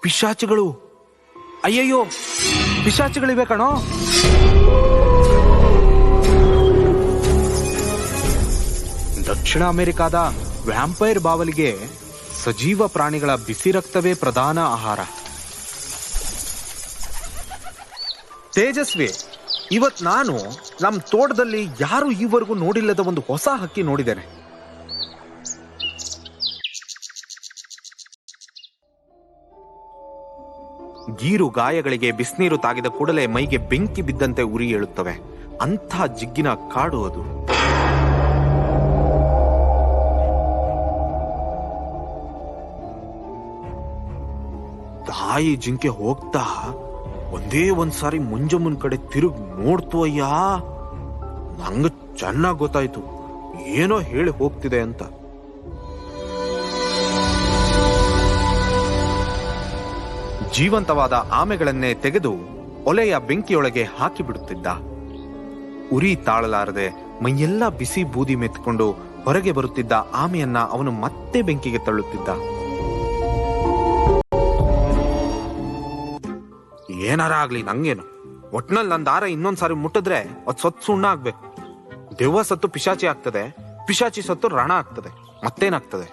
ಪಿಶಾಚಿಗಳು! ಅಯ್ಯಯ್ಯೋ, ಪಿಶಾಚಿಗಳಿವೆ ಕಣೋ. ದಕ್ಷಿಣ ಅಮೆರಿಕಾದ ವ್ಯಾಂಪೈರ್ ಬಾವಲಿಗೆ ಸಜೀವ ಪ್ರಾಣಿಗಳ ಬಿಸಿ ರಕ್ತವೇ ಪ್ರಧಾನ ಆಹಾರ. ತೇಜಸ್ವಿ, ಇವತ್ ನಾನು ನಮ್ಮ ತೋಟದಲ್ಲಿ ಯಾರು ಈವರೆಗೂ ನೋಡಿಲ್ಲದ ಒಂದು ಹೊಸ ಹಕ್ಕಿ ನೋಡಿದ್ದೇನೆ. ಗೀರು ಗಾಯಗಳಿಗೆ ಬಿಸಿನೀರು ತಾಗಿದ ಕೂಡಲೇ ಮೈಗೆ ಬೆಂಕಿ ಬಿದ್ದಂತೆ ಉರಿ ಏಳುತ್ತವೆ. ಅಂಥ ಜಿಗ್ಗಿನ ಕಾಡು ಅದು. ತಾಯಿ ಜಿಂಕೆ ಹೋಗ್ತಾ ಒಂದೇ ಒಂದ್ಸಾರಿ ಮುಂಜಮ್ಮನ್ ಕಡೆ ತಿರುಗಿ ನೋಡ್ತು. ಅಯ್ಯ, ನಂಗ ಚೆನ್ನಾಗ್ ಗೊತ್ತಾಯ್ತು ಏನೋ ಹೇಳಿ ಹೋಗ್ತಿದೆ ಅಂತ. ಜೀವಂತವಾದ ಆಮೆಗಳನ್ನೇ ತೆಗೆದು ಒಲೆಯ ಬೆಂಕಿಯೊಳಗೆ ಹಾಕಿ ಬಿಡುತ್ತಿದ್ದ. ಉರಿ ತಾಳಲಾರದೆ ಮೈಯೆಲ್ಲ ಬಿಸಿ ಬೂದಿ ಮೆತ್ಕೊಂಡು ಹೊರಗೆ ಬರುತ್ತಿದ್ದ ಆಮೆಯನ್ನ ಅವನು ಮತ್ತೆ ಬೆಂಕಿಗೆ ತಳ್ಳುತ್ತಿದ್ದ. ಏನಾರ ಆಗ್ಲಿ ನಂಗೇನು, ಒಟ್ನಲ್ಲಿ ನನ್ನ ದಾರ ಇನ್ನೊಂದ್ಸಾರಿ ಮುಟ್ಟಿದ್ರೆ ಅದ್ ಸತ್ತು ಸುಣ್ಣ ಆಗ್ಬೇಕು. ದೆವ್ವ ಸತ್ತು ಪಿಶಾಚಿ ಆಗ್ತದೆ, ಪಿಶಾಚಿ ಸತ್ತು ರಣ ಆಗ್ತದೆ, ಮತ್ತೇನಾಗ್ತದೆ?